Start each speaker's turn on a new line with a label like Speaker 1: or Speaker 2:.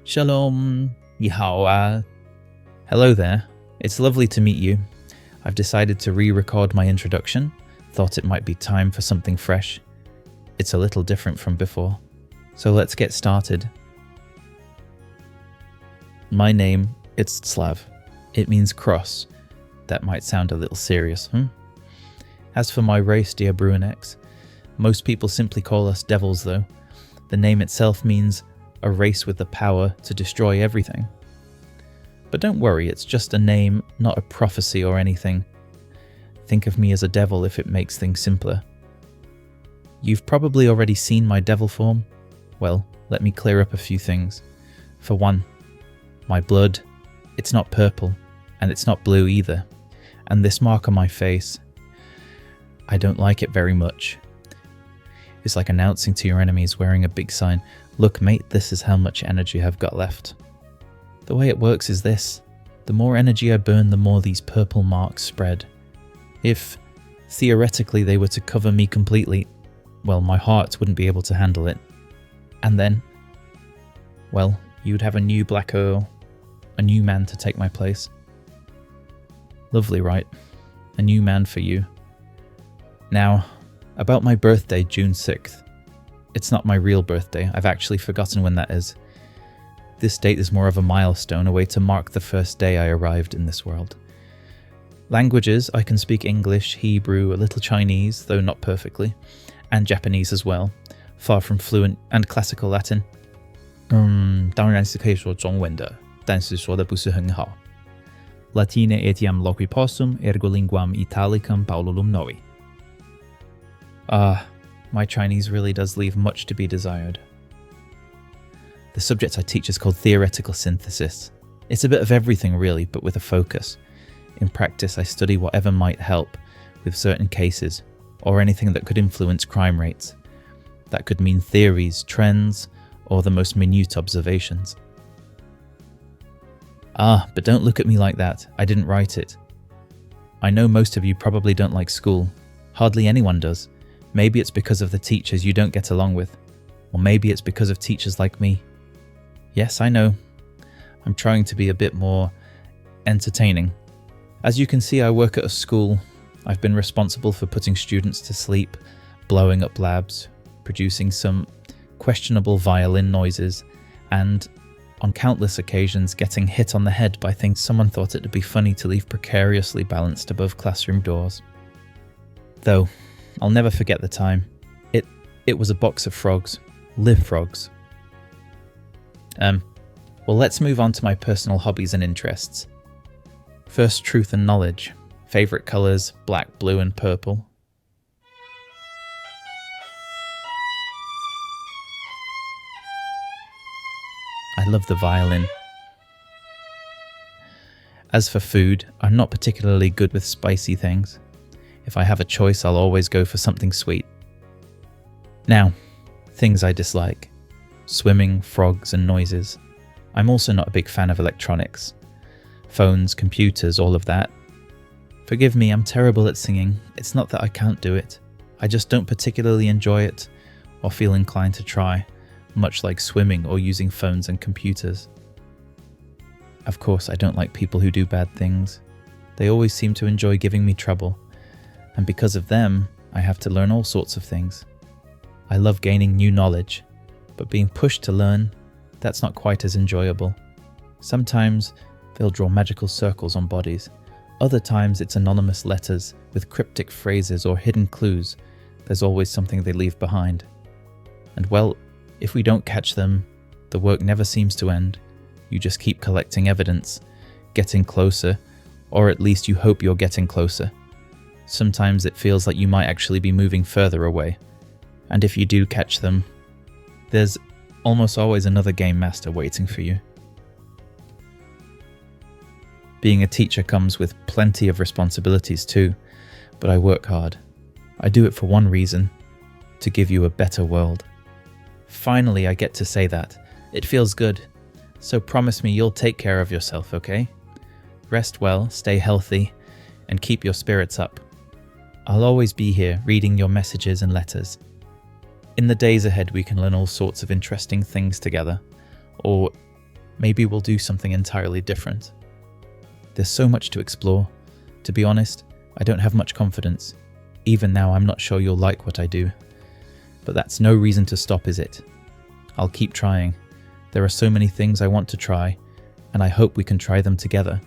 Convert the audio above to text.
Speaker 1: Shalom, 你好啊. Hello there, it's lovely to meet you. I've decided to re-record my introduction, thought it might be time for something fresh. It's a little different from before, so let's get started. My name, it's Tzelav. It means cross. That might sound a little serious, As for my race, dear Bruinex, most people simply call us devils though. The name itself means a race with the power to destroy everything. But don't worry, it's just a name, not a prophecy or anything. Think of me as a devil if it makes things simpler. You've probably already seen my devil form. Well, let me clear up a few things. For one, my blood, it's not purple, and it's not blue either. And this mark on my face, I don't like it very much. It's like announcing to your enemies wearing a big sign, "Look mate, this is how much energy I've got left." The way it works is this: the more energy I burn, the more these purple marks spread. If, theoretically, they were to cover me completely, well, my heart wouldn't be able to handle it. And then, well, you'd have a new black hole, a new man to take my place. Lovely, right? A new man for you. Now, about my birthday, June 6th. It's not my real birthday, I've actually forgotten when that is. This date is more of a milestone, a way to mark the first day I arrived in this world. Languages, I can speak English, Hebrew, a little Chinese, though not perfectly, and Japanese as well, far from fluent, and classical Latin. 当然是可以说中文的，但是说的不是很好。Latine etiam loquipossum ergo linguam Italicam paululum novi. My Chinese really does leave much to be desired. The subject I teach is called theoretical synthesis. It's a bit of everything really, but with a focus. In practice, I study whatever might help with certain cases, or anything that could influence crime rates. That could mean theories, trends, or the most minute observations. But don't look at me like that. I didn't write it. I know most of you probably don't like school. Hardly anyone does. Maybe it's because of the teachers you don't get along with. Or maybe it's because of teachers like me. Yes, I know. I'm trying to be a bit more entertaining. As you can see, I work at a school. I've been responsible for putting students to sleep, blowing up labs, producing some questionable violin noises, and on countless occasions getting hit on the head by things someone thought it'd be funny to leave precariously balanced above classroom doors. Though, I'll never forget the time. It was a box of frogs. Live frogs. Well, let's move on to my personal hobbies and interests. First, truth and knowledge. Favorite colors, black, blue, and purple. I love the violin. As for food, I'm not particularly good with spicy things. If I have a choice, I'll always go for something sweet. Now, things I dislike. Swimming, frogs, and noises. I'm also not a big fan of electronics. Phones, computers, all of that. Forgive me, I'm terrible at singing. It's not that I can't do it. I just don't particularly enjoy it, or feel inclined to try, much like swimming or using phones and computers. Of course, I don't like people who do bad things. They always seem to enjoy giving me trouble. And because of them, I have to learn all sorts of things. I love gaining new knowledge, but being pushed to learn, that's not quite as enjoyable. Sometimes they'll draw magical circles on bodies. Other times it's anonymous letters with cryptic phrases or hidden clues. There's always something they leave behind. And well, if we don't catch them, the work never seems to end. You just keep collecting evidence, getting closer, or at least you hope you're getting closer. Sometimes it feels like you might actually be moving further away. And if you do catch them, there's almost always another game master waiting for you. Being a teacher comes with plenty of responsibilities too, but I work hard. I do it for one reason: to give you a better world. Finally, I get to say that. It feels good. So promise me you'll take care of yourself, okay? Rest well, stay healthy, and keep your spirits up. I'll always be here reading your messages and letters. In the days ahead, we can learn all sorts of interesting things together. Or Maybe we'll do something entirely different. There's so much to explore. To be honest, I don't have much confidence. Even now, I'm not sure you'll like what I do. But that's no reason to stop, is it? I'll keep trying. There are so many things I want to try, and I hope we can try them together.